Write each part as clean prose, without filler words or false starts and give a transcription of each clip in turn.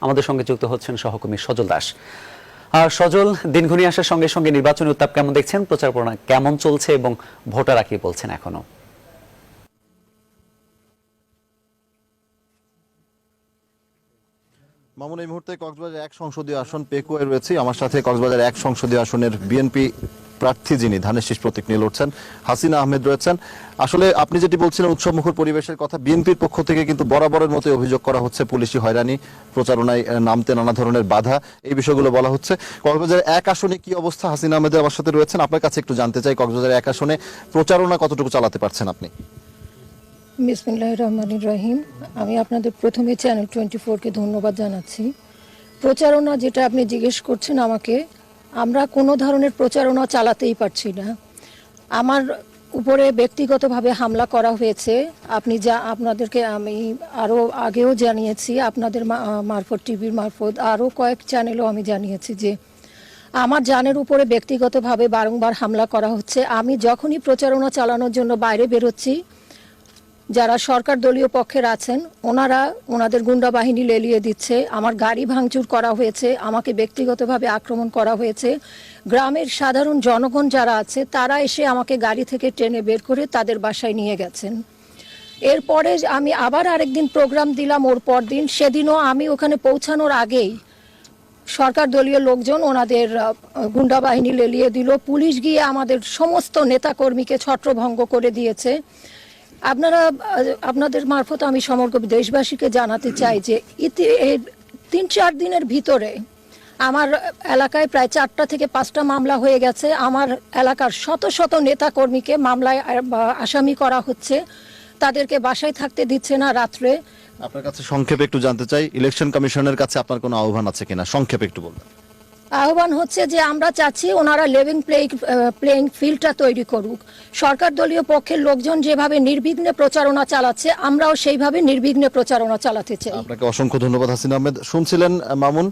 আমাদের সঙ্গে যুক্ত হচ্ছেন সহকর্মী সজল দাস। আর সজল, দিন ঘনিয়ে আসার সঙ্গে সঙ্গে নির্বাচনী উত্তাপ কেমন দেখছেন, প্রচার প্রচারণা কেমন চলছে এবং ভোটাররা কি বলছেন এখনো? মামুন, এই মুহূর্তে কক্সবাজার 1 সংসদীয় আসন পেকুয়ায় রয়েছে। আমার সাথে কক্সবাজার 1 সংসদীয় আসনের বিএনপি প্রার্থী যিনি ধানের শীষ প্রতীক নিয়ে লড়ছেন, হাসিনা আহমেদ রয়েছেন। আসলে আপনি যেটি বলছিলেন উৎসবমুখর পরিবেশের কথা, বিএনপির পক্ষ থেকে কিন্তু বরাবরের মতো অভিযোগ করা হচ্ছে পুলিশি হয়রানি, প্রচারণায় নামতে নানা ধরনের বাধা, এই বিষয়গুলো বলা হচ্ছে। কক্সবাজার 1 আসনে কি অবস্থা? হাসিনা আহমেদ আমার সাথে রয়েছেন, আপনার কাছে একটু জানতে চাই কক্সবাজার 1 আসনে প্রচারণা কতটুকু চালাতে পারছেন আপনি? বিসমিল্লাহির রহমানির রহিম। আমি আপনাদের প্রথমে চ্যানেল 24-কে ধন্যবাদ জানাচ্ছি। প্রচারণা যেটা আপনি জিজ্ঞেস করছেন আমাকে, আমরা কোনো ধরনের প্রচারণা চালাতেই পারছি না। আমার উপরে ব্যক্তিগতভাবে হামলা করা হয়েছে। আপনাদেরকে আমি আরও আগেও জানিয়েছি, আপনাদের মারফত, টিভির মারফত, আরও কয়েক চ্যানেলও আমি জানিয়েছি যে আমার জানের উপরে ব্যক্তিগতভাবে বারংবার হামলা করা হচ্ছে। আমি যখনই প্রচারণা চালানোর জন্য বাইরে বেরোচ্ছি, যারা সরকার দলীয় পক্ষের আছেন ওনাদের গুন্ডা বাহিনী লেলিয়ে দিচ্ছে। আমার গাড়ি ভাঙচুর করা হয়েছে, আমাকে ব্যক্তিগতভাবে আক্রমণ করা হয়েছে। গ্রামের সাধারণ জনগণ যারা আছে তারা এসে আমাকে গাড়ি থেকে টেনে বের করে তাদের বাসায় নিয়ে গেছেন। এরপরে আমি আবার আরেকদিন প্রোগ্রাম দিলাম, ওর পর দিন, সেদিনও আমি ওখানে পৌঁছানোর আগেই সরকার দলীয় লোকজন ওনাদের গুন্ডা বাহিনী লেলিয়ে দিল। পুলিশ গিয়ে আমাদের সমস্ত নেতাকর্মীকে ছত্রভঙ্গ করে দিয়েছে। আপনাদের মারফত আমি সমগ্র দেশবাসীকে জানাতে চাই যে 3-4 দিনের ভিতরে আমার এলাকায় প্রায় 4টা থেকে 5টা মামলা হয়ে গেছে। আমার এলাকার শত শত নেতা কর্মীকে মামলায় আসামি করা হচ্ছে, তাদেরকে বাসায় থাকতে দিচ্ছে না রাত্রে। আপনার কাছে সংক্ষেপে একটু জানতে চাই, ইলেকশন কমিশনের কাছে আপনার কোনো আহ্বান আছে কিনা, সংক্ষেপে একটু বলবেন। আহ্বান হচ্ছে যে আমরা চাচ্ছি ওনারা লেভেল প্লেইং ফিল্ডটা তৈরি করুক। সরকার দলীয় পক্ষের লোকজন যেভাবে নির্বিঘ্নে প্রচারণা চালাচ্ছে, আমরাও সেইভাবে নির্বিঘ্নে প্রচারণা চালাতে চাই। আপনাকে অসংখ্য ধন্যবাদ হাসিনা আহমেদ। শুনছিলেন মামুন,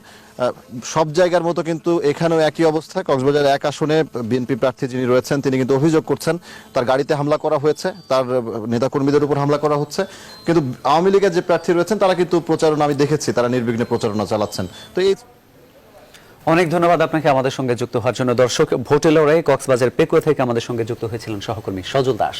সব জায়গার মতো কিন্তু এখানেও একই অবস্থা। কক্সবাজার 1 আসনে বিএনপি প্রার্থী যিনি রয়েছেন তিনি কিন্তু অভিযোগ করছেন তার গাড়িতে হামলা করা হয়েছে, তার নেতাকর্মীদের উপর হামলা করা হচ্ছে। কিন্তু আওয়ামী লীগের যে প্রার্থী রয়েছেন তারা কিন্তু প্রচারণা, আমি দেখেছি তারা নির্বিঘ্নে প্রচারণা চালাচ্ছেন। তো এই অনেক ধন্যবাদ আপনাকে আমাদের সঙ্গে যুক্ত হওয়ার জন্য। দর্শক, ভোটে লড়াই কক্সবাজার পেকুয়া থেকে আমাদের সঙ্গে যুক্ত হয়েছিলেন সহকর্মী সজল দাস।